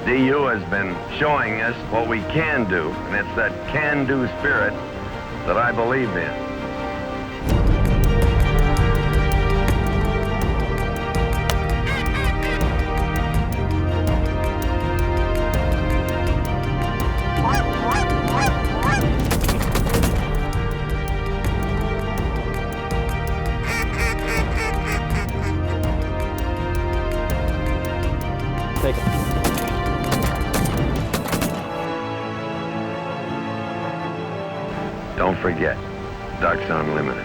DU has been showing us what we can do, and it's that can-do spirit that I believe in. Take it. Don't forget, Ducks Unlimited.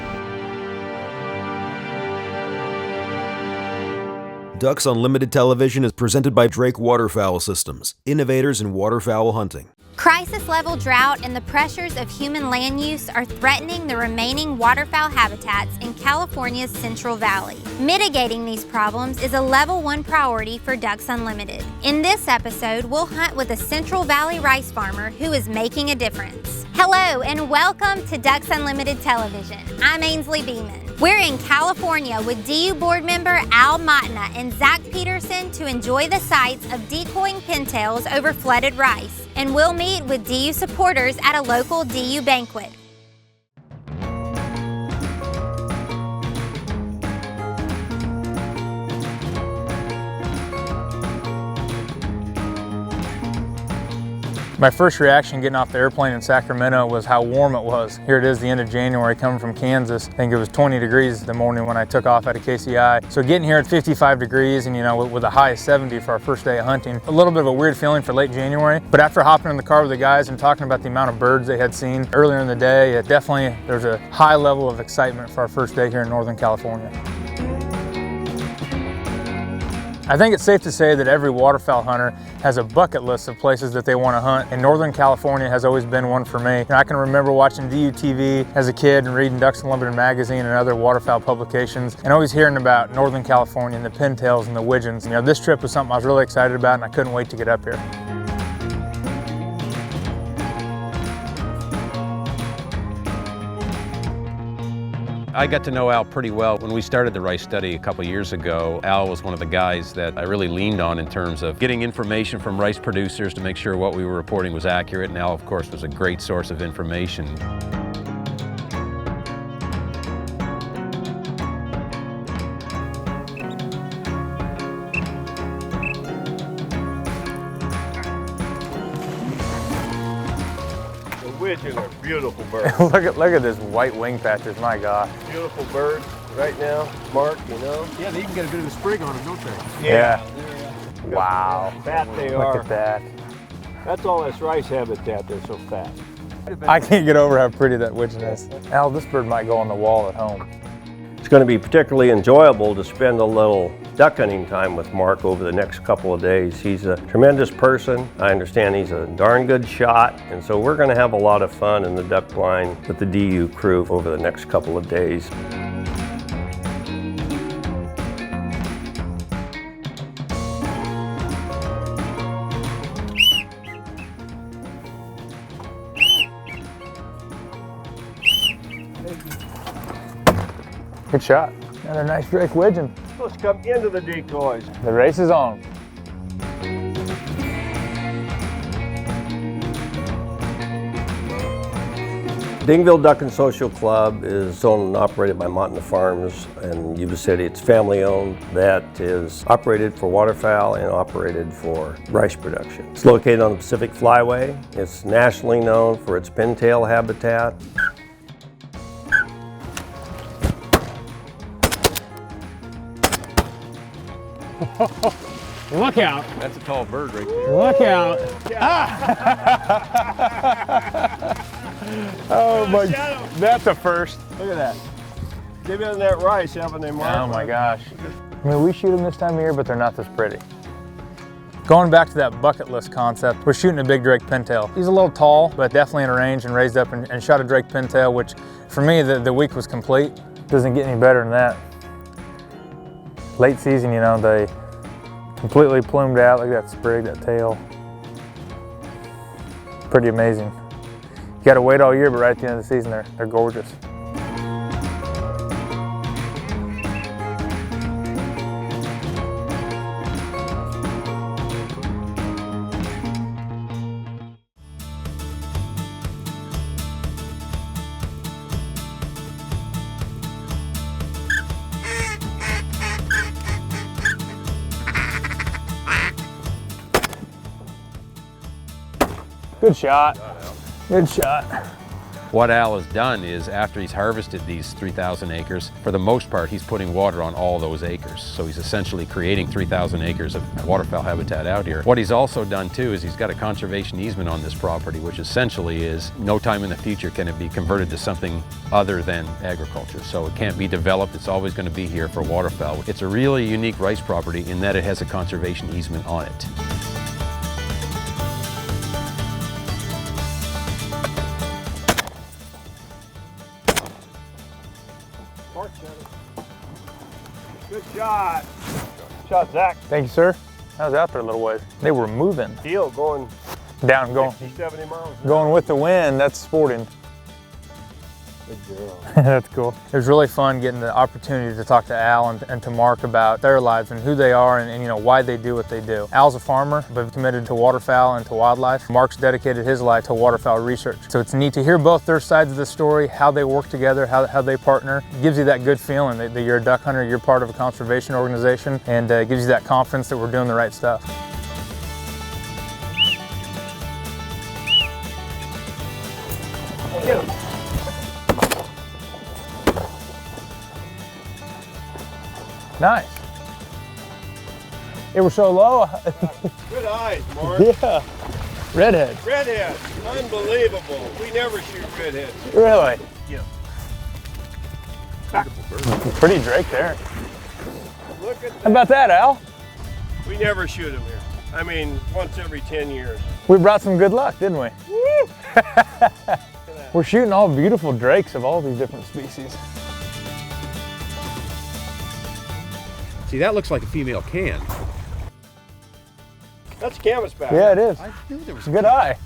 Ducks Unlimited Television is presented by Drake Waterfowl Systems, innovators in waterfowl hunting. Crisis-level drought and the pressures of human land use are threatening the remaining waterfowl habitats in California's Central Valley. Mitigating these problems is a Level 1 priority for Ducks Unlimited. In this episode, we'll hunt with a Central Valley rice farmer who is making a difference. Hello and welcome to Ducks Unlimited Television. I'm Ainsley Beeman. We're in California with DU board member Al Matna and Zach Peterson to enjoy the sights of decoying pintails over flooded rice. And we'll meet with DU supporters at a local DU banquet. My first reaction getting off the airplane in Sacramento was how warm it was. Here it is, the end of January, coming from Kansas. I think it was 20 degrees the morning when I took off out of KCI. So getting here at 55 degrees and, you know, with a high of 70 for our first day of hunting, a little bit of a weird feeling for late January. But after hopping in the car with the guys and talking about the amount of birds they had seen earlier in the day, there's a high level of excitement for our first day here in Northern California. I think it's safe to say that every waterfowl hunter has a bucket list of places that they want to hunt, and Northern California has always been one for me. And I can remember watching DU TV as a kid and reading Ducks Unlimited magazine and other waterfowl publications, and always hearing about Northern California and the pintails and the widgeons. You know, this trip was something I was really excited about, and I couldn't wait to get up here. I got to know Al pretty well. When we started the rice study a couple years ago, Al was one of the guys that I really leaned on in terms of getting information from rice producers to make sure what we were reporting was accurate, and Al, of course, was a great source of information. Widgeon are beautiful birds. look at this white wing patches, my God. Beautiful birds right now, Mark, you know. Yeah, they even get a bit of a sprig on them, don't they? Yeah. Wow. Fat they are. Look at that. That's all this rice habitat, they're so fat. I can't get over how pretty that widgeon is. Al, this bird might go on the wall at home. It's going to be particularly enjoyable to spend a little duck hunting time with Mark over the next couple of days. He's a tremendous person. I understand he's a darn good shot, and so we're going to have a lot of fun in the duck blind with the DU crew over the next couple of days. Good shot. Another nice Drake widgeon. Let's come into the decoys. The race is on. Dingville Duck and Social Club is owned and operated by Matna Farms in Yuba City. It's family owned. That is operated for waterfowl and operated for rice production. It's located on the Pacific Flyway. It's nationally known for its pintail habitat. Look out. That's a tall bird right there. Look out. Oh my, that's a first. Look at that. They've been in that rice, haven't they, Mark? Oh my gosh. I mean, we shoot them this time of year, but they're not this pretty. Going back to that bucket list concept, we're shooting a big Drake pintail. He's a little tall, but definitely in a range, and raised up and shot a Drake pintail, which for me, the week was complete. Doesn't get any better than that. Late season, you know, they completely plumed out. Look at that sprig, that tail. Pretty amazing. You gotta wait all year, but right at the end of the season, they're gorgeous. Good shot. Good shot. What Al has done is, after he's harvested these 3,000 acres, for the most part, he's putting water on all those acres. So he's essentially creating 3,000 acres of waterfowl habitat out here. What he's also done too is he's got a conservation easement on this property, which essentially is no time in the future can it be converted to something other than agriculture. So it can't be developed, it's always going to be here for waterfowl. It's a really unique rice property in that it has a conservation easement on it. Good shot. Shot, Zach. Thank you, sir. I was out there a little ways. They were moving. Deal going Down, going. 60, 70 miles. Going with the wind, that's sporting. Good girl. That's cool. It was really fun getting the opportunity to talk to Al and to Mark about their lives and who they are and you know why they do what they do. Al's a farmer, but committed to waterfowl and to wildlife. Mark's dedicated his life to waterfowl research. So it's neat to hear both their sides of the story, how they work together, how they partner. It gives you that good feeling that you're a duck hunter, you're part of a conservation organization, and it gives you that confidence that we're doing the right stuff. Get him. Nice. They were so low. Good eyes, Mark. Yeah. Redhead. Redhead. Unbelievable. We never shoot redheads. Really? Yeah. Pretty drake there. Look at How that. about that, Al? We never shoot them here. I mean, once every 10 years. We brought some good luck, didn't we? Woo! We're shooting all beautiful drakes of all these different species. See, that looks like a female can. That's canvasback. Yeah, it is. I knew there was It's a good eye.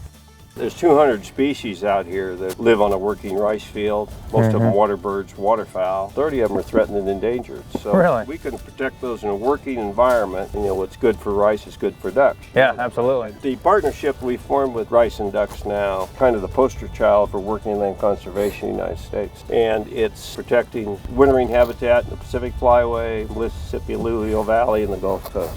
There's 200 species out here that live on a working rice field. Most of them water birds, waterfowl. 30 of them are threatened and endangered. So Really? we can protect those in a working environment. You know, what's good for rice is good for ducks. Yeah, absolutely. The partnership we formed with Rice and Ducks now, kind of the poster child for working land conservation in the United States. And it's protecting wintering habitat in the Pacific Flyway, Mississippi Alluvial Valley, and the Gulf Coast.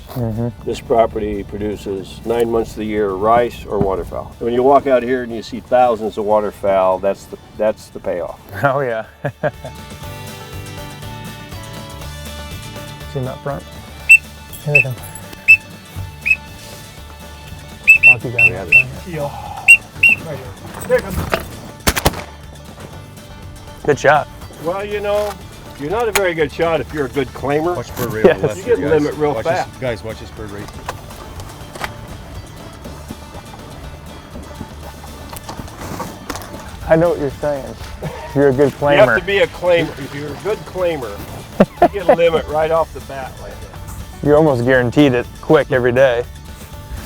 This property produces 9 months of the year rice or waterfowl. And when you walk out here and you see thousands of waterfowl, that's the payoff. Oh yeah. See him up front? Here they come. Mark, you got it. Good shot. Well, you know, you're not a very good shot if you're a good claimer. Watch bird rate on the Yes. left You here, get guys. limit real Watch fast. This, guys, watch this bird rate. I know what you're saying. You're a good You claimer. have to be a claimer. If you're a good claimer, you get a limit right off the bat like that. You're almost guaranteed it quick every day.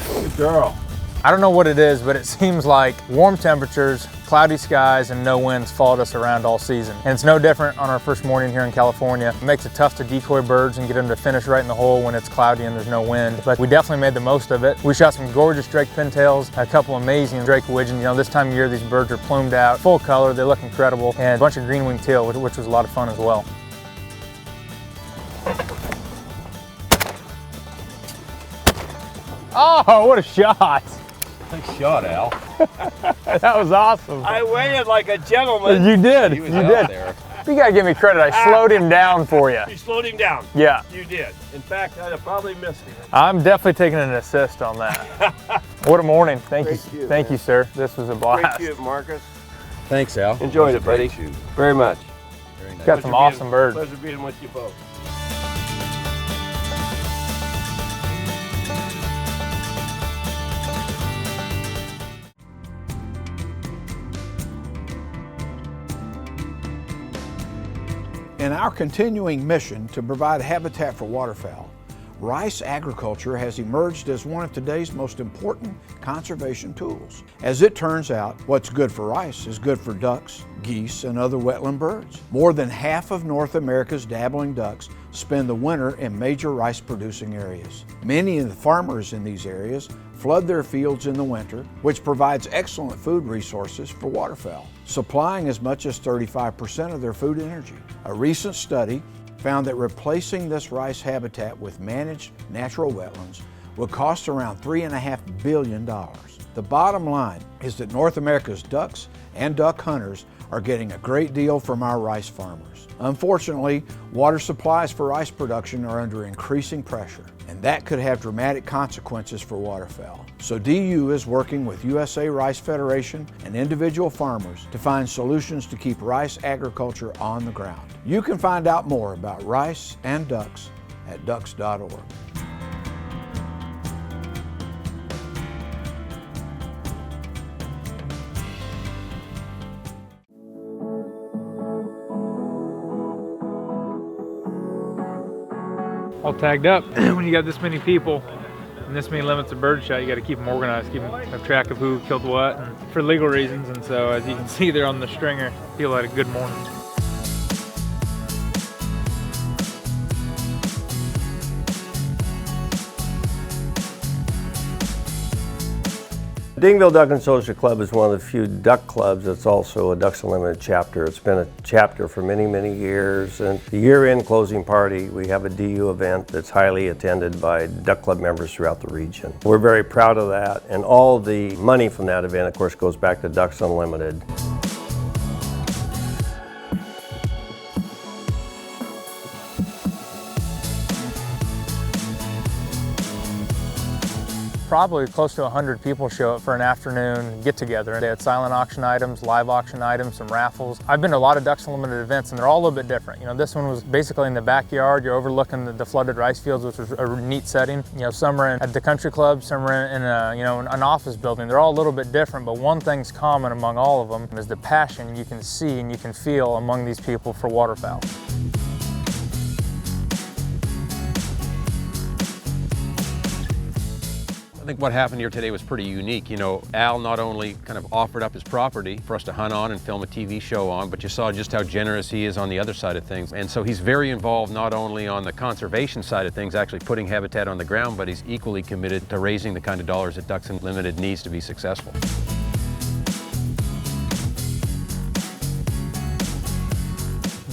Good girl. I don't know what it is, but it seems like warm temperatures, cloudy skies, and no winds followed us around all season. And it's no different on our first morning here in California. It makes it tough to decoy birds and get them to finish right in the hole when it's cloudy and there's no wind. But we definitely made the most of it. We shot some gorgeous drake pintails, a couple amazing drake widgeons. You know, this time of year, these birds are plumed out, full color, they look incredible, and a bunch of green-winged teal, which was a lot of fun as well. Oh, what a shot! Nice shot, Al. That was awesome. I waited like a gentleman. You did. He was You out did. there. You gotta give me credit. I slowed him down for you. You slowed him down. Yeah. You did. In fact, I'd have probably missed him. I'm definitely taking an assist on that. What a morning. Thank Great you. shoot, Thank man. you, sir. This was a blast. Great shoot, Marcus. Thanks, Al. Enjoyed That it, was a great buddy. shoot. Very much. Very nice. Got some awesome birds. Pleasure being with you both. In our continuing mission to provide habitat for waterfowl, rice agriculture has emerged as one of today's most important conservation tools. As it turns out, what's good for rice is good for ducks, geese, and other wetland birds. More than half of North America's dabbling ducks spend the winter in major rice-producing areas. Many of the farmers in these areas flood their fields in the winter, which provides excellent food resources for waterfowl, supplying as much as 35% of their food energy. A recent study found that replacing this rice habitat with managed natural wetlands would cost around $3.5 billion. The bottom line is that North America's ducks and duck hunters are getting a great deal from our rice farmers. Unfortunately, water supplies for rice production are under increasing pressure, and that could have dramatic consequences for waterfowl. So DU is working with USA Rice Federation and individual farmers to find solutions to keep rice agriculture on the ground. You can find out more about rice and ducks at ducks.org. All tagged up. When you got this many people and this many limits of bird shot, you got to keep them organized, keep track of who killed what, and for legal reasons. And so, as you can see there on the stringer, feel like a good morning. Dingville Duck and Social Club is one of the few duck clubs that's also a Ducks Unlimited chapter. It's been a chapter for many, many years. And the year-end closing party, we have a DU event that's highly attended by Duck Club members throughout the region. We're very proud of that, and all the money from that event, of course, goes back to Ducks Unlimited. Probably close to 100 people show up for an afternoon get-together. They had silent auction items, live auction items, some raffles. I've been to a lot of Ducks Unlimited events, and they're all a little bit different. You know, this one was basically in the backyard. You're overlooking the flooded rice fields, which was a neat setting. You know, some are at the country club, some are in an office building. They're all a little bit different, but one thing's common among all of them is the passion you can see and you can feel among these people for waterfowl. I think what happened here today was pretty unique. You know, Al not only kind of offered up his property for us to hunt on and film a TV show on, but you saw just how generous he is on the other side of things. And so he's very involved not only on the conservation side of things, actually putting habitat on the ground, but he's equally committed to raising the kind of dollars that Ducks Unlimited needs to be successful.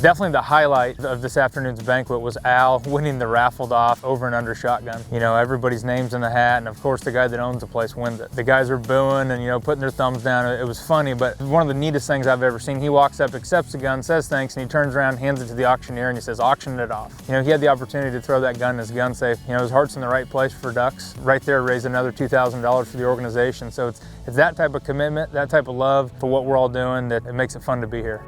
Definitely the highlight of this afternoon's banquet was Al winning the raffled off over and under shotgun. You know, everybody's name's in the hat, and of course the guy that owns the place wins it. The guys are booing and, you know, putting their thumbs down. It was funny, but one of the neatest things I've ever seen. He walks up, accepts the gun, says thanks, and he turns around, hands it to the auctioneer, and he says, auction it off. You know, he had the opportunity to throw that gun in his gun safe. You know, his heart's in the right place for ducks. Right there raised another $2,000 for the organization. So it's that type of commitment, that type of love for what we're all doing that it makes it fun to be here.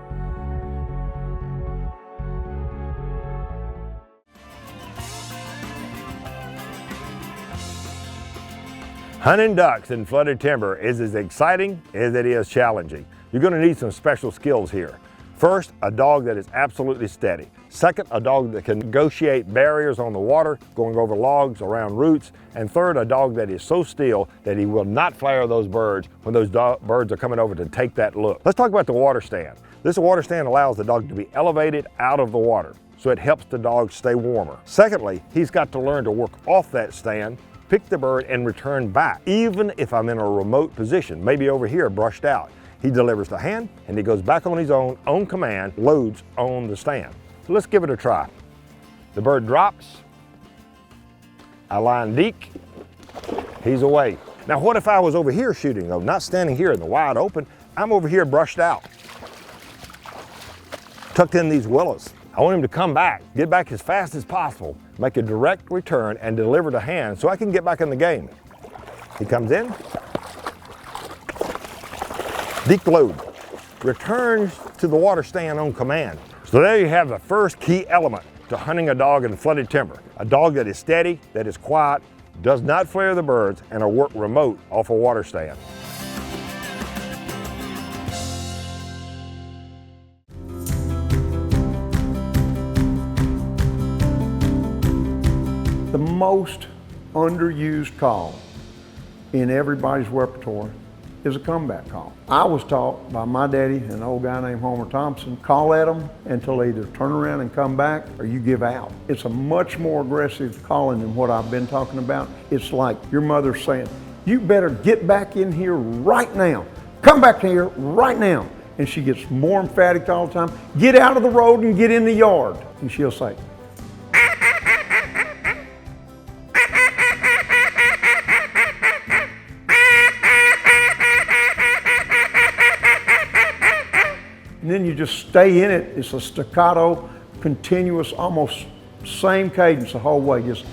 Hunting ducks in flooded timber is as exciting as it is challenging. You're going to need some special skills here. First, a dog that is absolutely steady. Second, a dog that can negotiate barriers on the water, going over logs, around roots. And third, a dog that is so still that he will not flare those birds when those birds are coming over to take that look. Let's talk about the water stand. This water stand allows the dog to be elevated out of the water, so it helps the dog stay warmer. Secondly, he's got to learn to work off that stand, pick the bird and return back, even if I'm in a remote position, maybe over here brushed out. He delivers the hand and he goes back on his own, on command, loads on the stand. So let's give it a try. The bird drops, I line deek, he's away. Now what if I was over here shooting though, not standing here in the wide open, I'm over here brushed out, tucked in these willows. I want him to come back, get back as fast as possible, make a direct return and deliver the hand so I can get back in the game. He comes in, deek load, returns to the water stand on command. So there you have the first key element to hunting a dog in flooded timber. A dog that is steady, that is quiet, does not flare the birds, and will work remote off a water stand. The most underused call in everybody's repertoire is a comeback call. I was taught by my daddy, an old guy named Homer Thompson, call at them until they either turn around and come back or you give out. It's a much more aggressive calling than what I've been talking about. It's like your mother saying, you better get back in here right now. Come back here right now. And she gets more emphatic all the time. Get out of the road and get in the yard. And she'll say, then you just stay in it. It's a staccato, continuous, almost same cadence the whole way. Just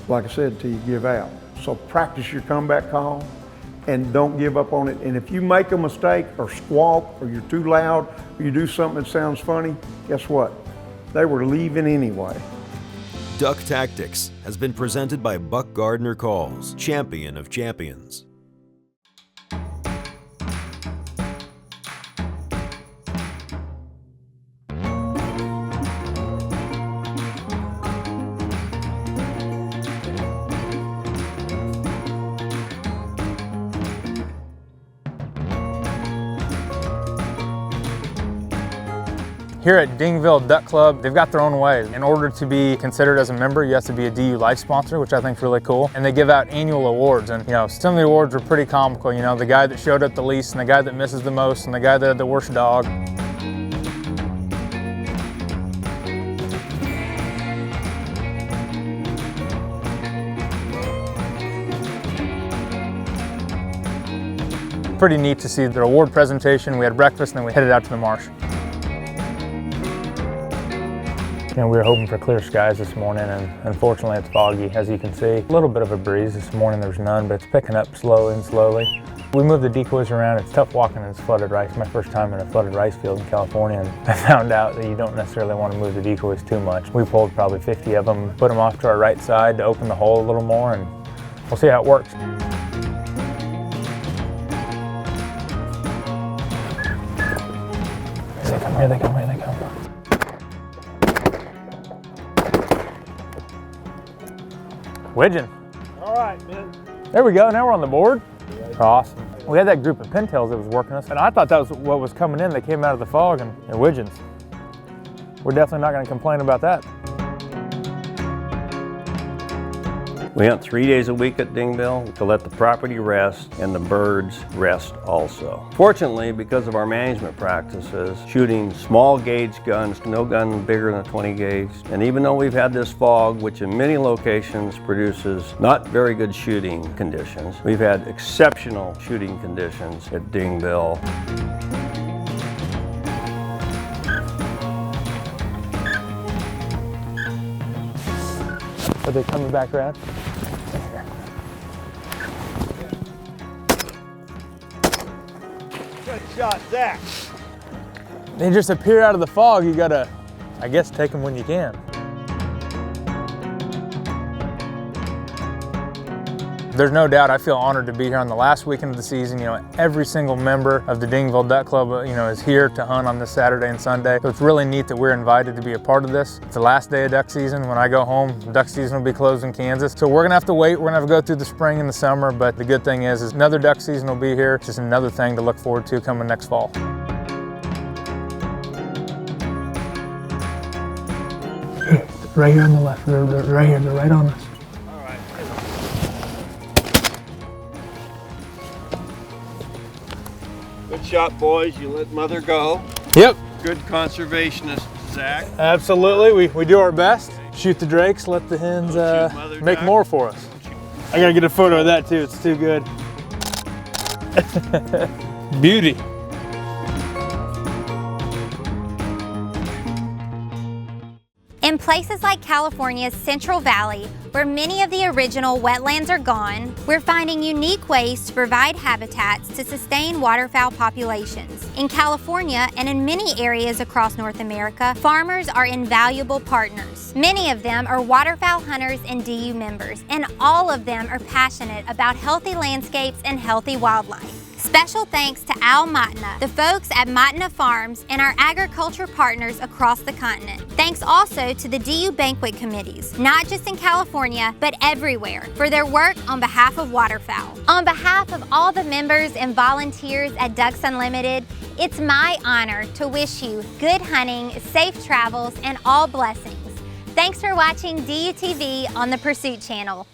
like I said, till you give out. So practice your comeback call and don't give up on it. And if you make a mistake or squawk or you're too loud or you do something that sounds funny, guess what? They were leaving anyway. Duck Tactics has been presented by Buck Gardner Calls, champion of champions. Here at Dingville Duck Club, they've got their own way. In order to be considered as a member, you have to be a DU Life sponsor, which I think is really cool. And they give out annual awards. And some of the awards are pretty comical. The guy that showed up the least, and the guy that misses the most, and the guy that had the worst dog. Pretty neat to see their award presentation. We had breakfast and then we headed out to the marsh. We were hoping for clear skies this morning, and unfortunately it's foggy, as you can see. A little bit of a breeze this morning, there's none, but it's picking up slowly and slowly. We moved the decoys around. It's tough walking in this flooded rice. My first time in a flooded rice field in California, and I found out that you don't necessarily want to move the decoys too much. We pulled probably 50 of them, put them off to our right side to open the hole a little more, and we'll see how it works. Here they come, here they come. Widgeon. All right, man. There we go, now we're on the board. Awesome. We had that group of pintails that was working us, and I thought that was what was coming in. They came out of the fog, and they're widgeons. We're definitely not gonna complain about that. We hunt 3 days a week at Dingville to let the property rest and the birds rest also. Fortunately, because of our management practices, shooting small gauge guns, no gun bigger than a 20 gauge, and even though we've had this fog, which in many locations produces not very good shooting conditions, we've had exceptional shooting conditions at Dingville. Are they coming back around? Good shot, Zach. They just appear out of the fog. You gotta, I guess, take them when you can. There's no doubt I feel honored to be here on the last weekend of the season. Every single member of the Dingville Duck Club, is here to hunt on this Saturday and Sunday. So it's really neat that we're invited to be a part of this. It's the last day of duck season. When I go home, duck season will be closed in Kansas. So we're gonna have to wait. We're gonna have to go through the spring and the summer, but the good thing is another duck season will be here. It's just another thing to look forward to coming next fall. Right here on the left, they're right here, they're right on us. Good shot, boys. You let mother go. Yep. Good conservationist, Zach. Absolutely. We do our best. Shoot the drakes, let the hens make more for us. I gotta get a photo of that too. It's too good. Beauty. In places like California's Central Valley, where many of the original wetlands are gone, we're finding unique ways to provide habitats to sustain waterfowl populations. In California and in many areas across North America, farmers are invaluable partners. Many of them are waterfowl hunters and DU members, and all of them are passionate about healthy landscapes and healthy wildlife. Special thanks to Al Matna, the folks at Matna Farms, and our agriculture partners across the continent. Thanks also to the DU Banquet committees, not just in California, but everywhere, for their work on behalf of waterfowl. On behalf of all the members and volunteers at Ducks Unlimited, it's my honor to wish you good hunting, safe travels, and all blessings. Thanks for watching DUTV on the Pursuit Channel.